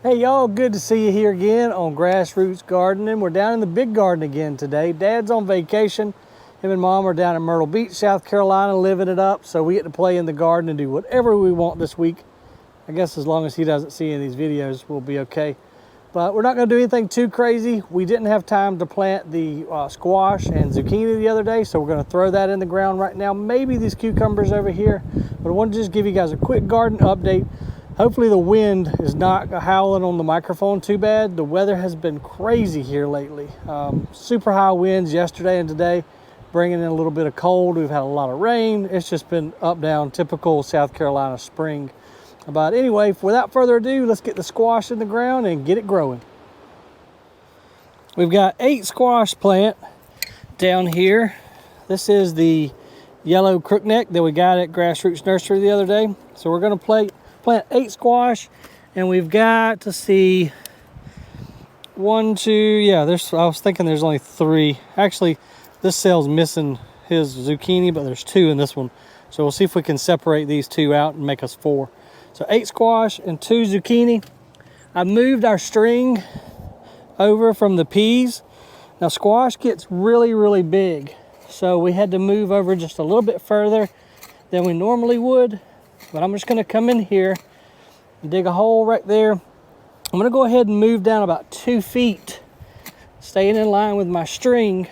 Hey y'all, good to see you here again on Grassroots Gardening. We're down in the big garden again today. Dad's on vacation. Him and Mom are down in Myrtle Beach, South Carolina, living it up. So we get to play in the garden and do whatever we want this week. I guess as long as he doesn't see any of these videos, we'll be okay. But we're not gonna do anything too crazy. We didn't have time to plant the squash and zucchini the other day, so we're gonna throw that in the ground right now. Maybe these cucumbers over here, but I wanted to just give you guys a quick garden update. Hopefully the wind is not howling on the microphone too bad. The weather has been crazy here lately. Super high winds yesterday and today, bringing in a little bit of cold. We've had a lot of rain. It's just been up, down, typical South Carolina spring. But anyway, without further ado, let's get the squash in the ground and get it growing. We've got 8 squash plant down here. This is the yellow crookneck that we got at Grassroots Nursery the other day. So we're gonna plant 8 squash, and we've got to see 1, 2, yeah, I was thinking there's only 3. Actually, this cell's missing his zucchini, but there's 2 in this one. So we'll see if we can separate these 2 out and make us 4. So 8 squash and 2 zucchini. I moved our string over from the peas. Now squash gets really, really big. So we had to move over just a little bit further than we normally would. But I'm just gonna come in here and dig a hole right there. I'm gonna go ahead and move down about 2 feet, staying in line with my string.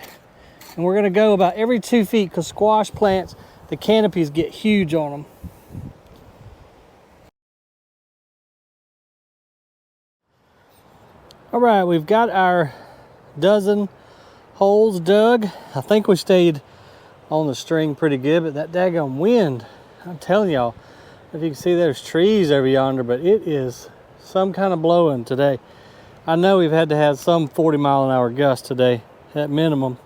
And we're gonna go about every 2 feet because squash plants, the canopies get huge on them. All right, we've got our dozen holes dug. I think we stayed on the string pretty good, but that daggone wind, I'm telling y'all, if you can see there's trees over yonder, but it is some kind of blowing today. I know we've had to have some 40-mile-an-hour gusts today at minimum.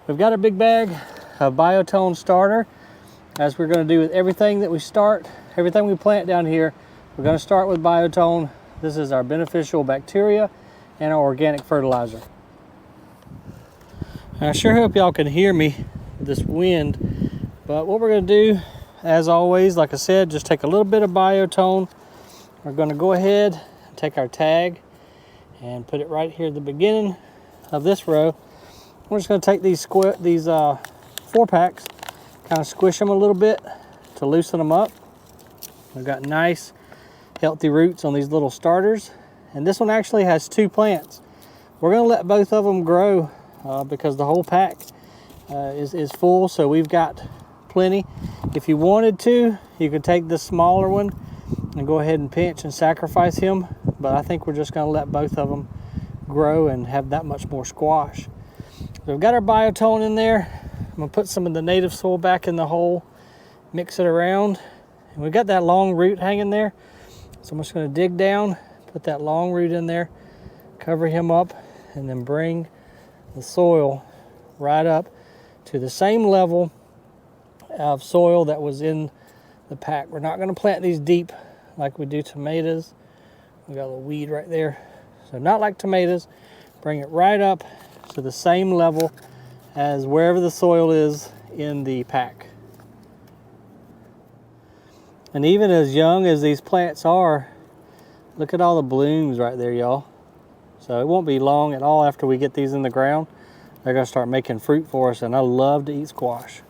We've got a big bag of biotone starter, as we're going to do with everything that we start, everything we plant down here. We're going to start with biotone. This is our beneficial bacteria and our organic fertilizer. I sure hope y'all can hear me with this wind, but what we're going to do, as always, like I said, just take a little bit of biotone. We're going to go ahead and take our tag and put it right here at the beginning of this row. We're just going to take these 4-packs, kind of squish them a little bit to loosen them up. We've got nice, healthy roots on these little starters. And this one actually has 2 plants. We're going to let both of them grow because the whole pack is full, so we've got plenty. If you wanted to, you could take this smaller one and go ahead and pinch and sacrifice him, but I think we're just going to let both of them grow and have that much more squash. So we've got our biotone in there. I'm going to put some of the native soil back in the hole, mix it around, and we've got that long root hanging there. So I'm just going to dig down, put that long root in there, cover him up, and then bring the soil right up to the same level of soil that was in the pack. We're not going to plant these deep like we do tomatoes. We got a little weed right there. So not like tomatoes. Bring it right up to the same level as wherever the soil is in the pack. And even as young as these plants are, look at all the blooms right there, y'all. So it won't be long at all after we get these in the ground. They're gonna start making fruit for us, and I love to eat squash.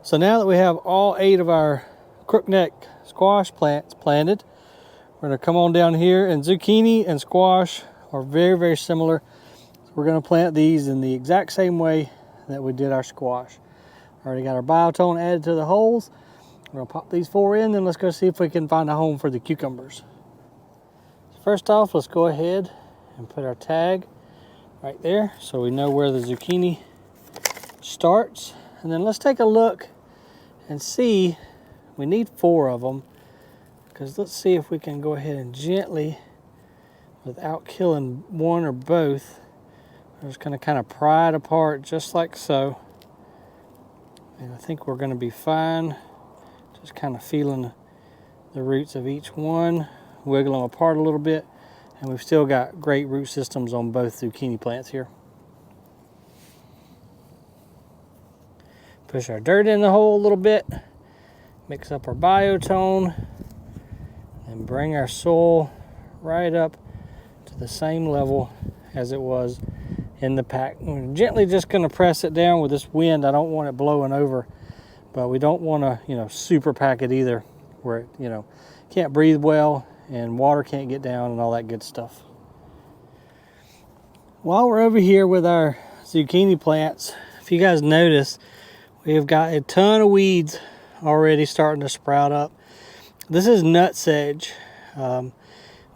So now that we have all 8 of our crookneck squash plants planted, we're going to come on down here, and zucchini and squash are very, very similar. So we're going to plant these in the exact same way that we did our squash. Already got our biotone added to the holes. We're going to pop these 4 in, and let's go see if we can find a home for the cucumbers. first off, let's go ahead and put our tag right there so we know where the zucchini starts. And then let's take a look and see, we need 4 of them, because let's see if we can go ahead and gently, without killing one or both, we're just going to kind of pry it apart just like so. And I think we're going to be fine. Just kind of feeling the roots of each one, wiggle them apart a little bit, and we've still got great root systems on both zucchini plants here. Push our dirt in the hole a little bit, mix up our biotone, and bring our soil right up to the same level as it was in the pack. We're gently just going to press it down with this wind. I don't want it blowing over, but we don't want to, super pack it either, where it, can't breathe well and water can't get down and all that good stuff. While we're over here with our zucchini plants, if you guys notice, we have got a ton of weeds already starting to sprout up. This is nutsedge.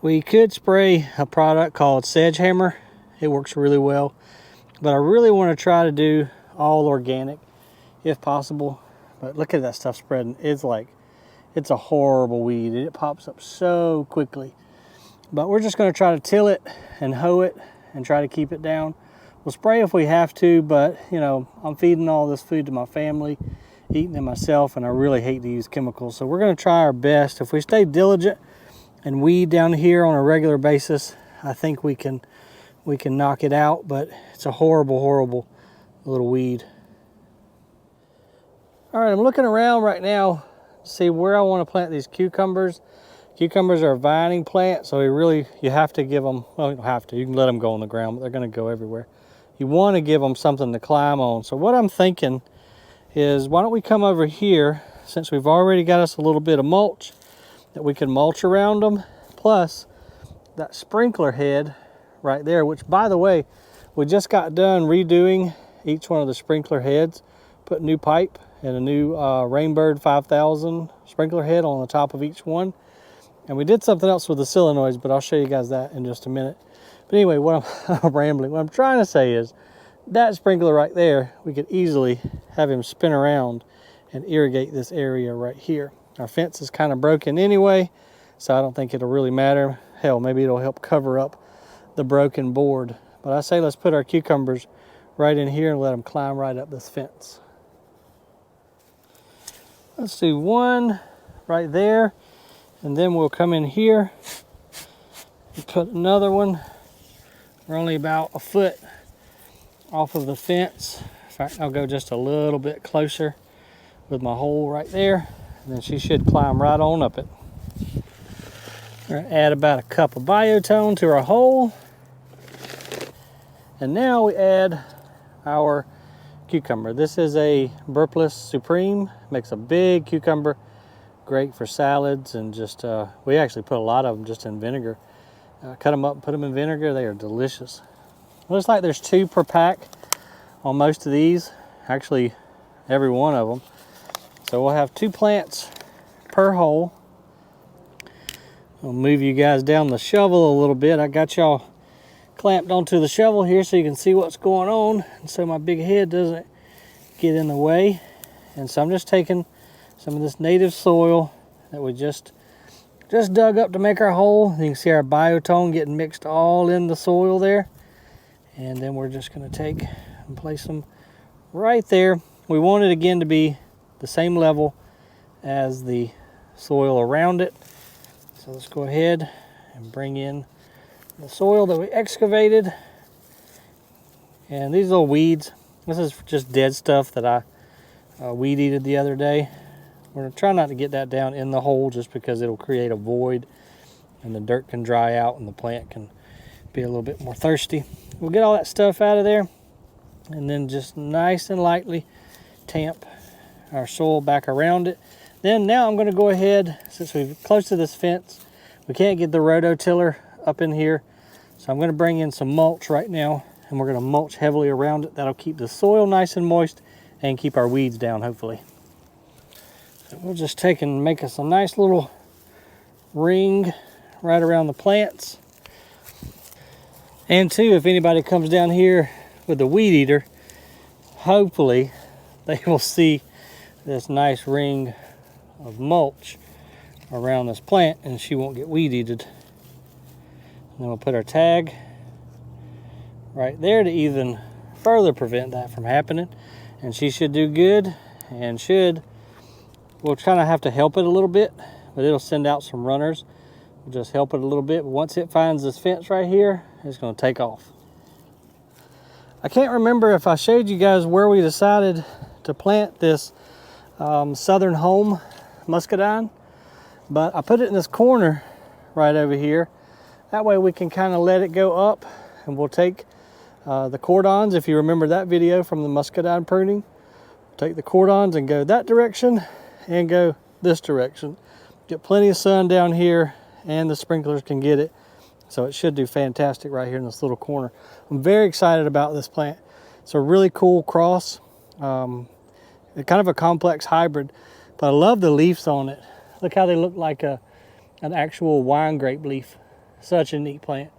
We could spray a product called Sedge Hammer. It works really well, but I really want to try to do all organic if possible. But look at that stuff spreading. It's a horrible weed. It pops up so quickly. But we're just going to try to till it and hoe it and try to keep it down. We'll spray if we have to, but I'm feeding all this food to my family, eating it myself, and I really hate to use chemicals. So we're going to try our best. If we stay diligent and weed down here on a regular basis, I think we can knock it out, but it's a horrible little weed. All right, I'm looking around right now to see where I want to plant these cucumbers. Cucumbers are a vining plant, so you have to give them, well, you don't have to, you can let them go on the ground, but they're going to go everywhere. You want to give them something to climb on. So what I'm thinking is, why don't we come over here, since we've already got us a little bit of mulch, that we can mulch around them, plus that sprinkler head right there, which, by the way, we just got done redoing each one of the sprinkler heads, put new pipe and a new Rainbird 5000 sprinkler head on the top of each one. And we did something else with the solenoids, but I'll show you guys that in just a minute. But anyway, I'm rambling. What I'm trying to say is, that sprinkler right there, we could easily have him spin around and irrigate this area right here. Our fence is kind of broken anyway, so I don't think it'll really matter. Hell, maybe it'll help cover up the broken board. But I say let's put our cucumbers right in here and let them climb right up this fence. Let's do one right there, and then we'll come in here and put another one. We're only about a foot off of the fence. In fact, I'll go just a little bit closer with my hole right there, and then she should climb right on up it. We're going to add about a cup of biotone to our hole. And now we add our cucumber. This is a Burpless Supreme. Makes a big cucumber. Great for salads, and just, we actually put a lot of them just in vinegar. Cut them up and put them in vinegar. They are delicious. Looks like there's 2 per pack on most of these. Actually, every one of them. So we'll have 2 plants per hole. I'll move you guys down the shovel a little bit. I got y'all clamped onto the shovel here so you can see what's going on, and so my big head doesn't get in the way. And so I'm just taking some of this native soil that we just dug up to make our hole. You can see our biotone getting mixed all in the soil there. And then we're just going to take and place them right there. We want it again to be the same level as the soil around it. So let's go ahead and bring in the soil that we excavated. And these little weeds, this is just dead stuff that I weed-eated the other day. We're going to try not to get that down in the hole, just because it'll create a void and the dirt can dry out and the plant can be a little bit more thirsty. We'll get all that stuff out of there, and then just nice and lightly tamp our soil back around it. Then now I'm going to go ahead, since we're close to this fence, we can't get the rototiller up in here, so I'm going to bring in some mulch right now, and we're going to mulch heavily around it. That'll keep the soil nice and moist and keep our weeds down, hopefully. So we'll just take and make us a nice little ring right around the plants. And two, if anybody comes down here with the weed eater, hopefully they will see this nice ring of mulch around this plant and she won't get weed eated. And then we'll put our tag right there to even further prevent that from happening. And she should do good, and we'll kind of have to help it a little bit, but it'll send out some runners. We'll just help it a little bit. But once it finds this fence right here, it's going to take off. I can't remember if I showed you guys where we decided to plant this Southern Home muscadine, but I put it in this corner right over here. That way we can kind of let it go up, and we'll take the cordons. If you remember that video from the muscadine pruning, take the cordons and go that direction and go this direction. Get plenty of sun down here, and the sprinklers can get it. So it should do fantastic right here in this little corner. I'm very excited about this plant. It's a really cool cross. Kind of a complex hybrid, but I love the leaves on it. Look how they look like an actual wine grape leaf. Such a neat plant.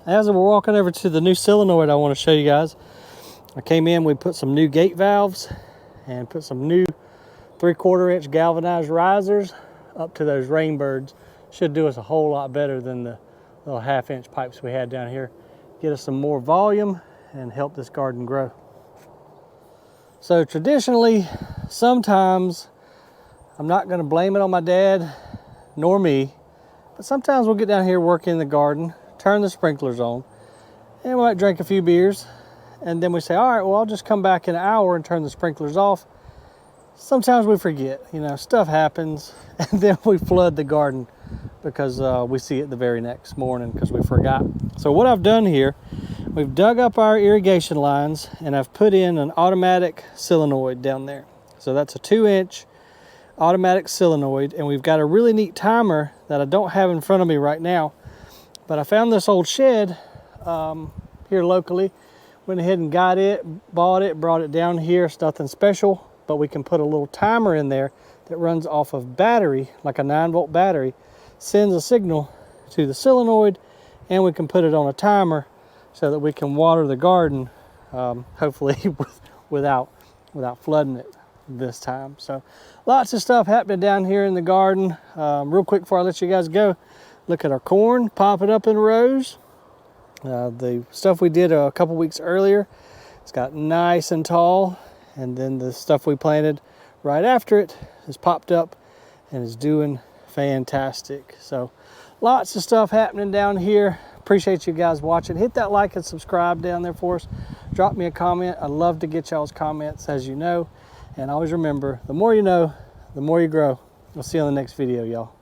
As we're walking over to the new solenoid, I want to show you guys. I came in, we put some new gate valves and put some new 3/4 inch galvanized risers up to those rainbirds. Should do us a whole lot better than the little 1/2 inch pipes we had down here. Get us some more volume and help this garden grow. So traditionally, sometimes, I'm not going to blame it on my dad nor me, but sometimes we'll get down here, work in the garden, turn the sprinklers on, and we might drink a few beers, and then we say, all right, well, I'll just come back in an hour and turn the sprinklers off. Sometimes we forget, you know, stuff happens, and then we flood the garden because we see it the very next morning because we forgot. So what I've done here, we've dug up our irrigation lines, and I've put in an automatic solenoid down there. So that's a 2-inch automatic solenoid, and we've got a really neat timer that I don't have in front of me right now. But I found this old shed here locally, went ahead and got it, bought it, brought it down here. It's nothing special, but we can put a little timer in there that runs off of battery, like a 9-volt battery, sends a signal to the solenoid, and we can put it on a timer so that we can water the garden, hopefully without flooding it this time. So lots of stuff happening down here in the garden. Real quick before I let you guys go, look at our corn popping up in rows. The stuff we did a couple weeks earlier, it's got nice and tall, and then the stuff we planted right after it has popped up and is doing fantastic. So lots of stuff happening down here. Appreciate you guys watching. Hit that like and subscribe down there for us. Drop me a comment. I love to get y'all's comments, as you know. And always remember, the more you know, the more you grow. We'll see you on the next video, y'all.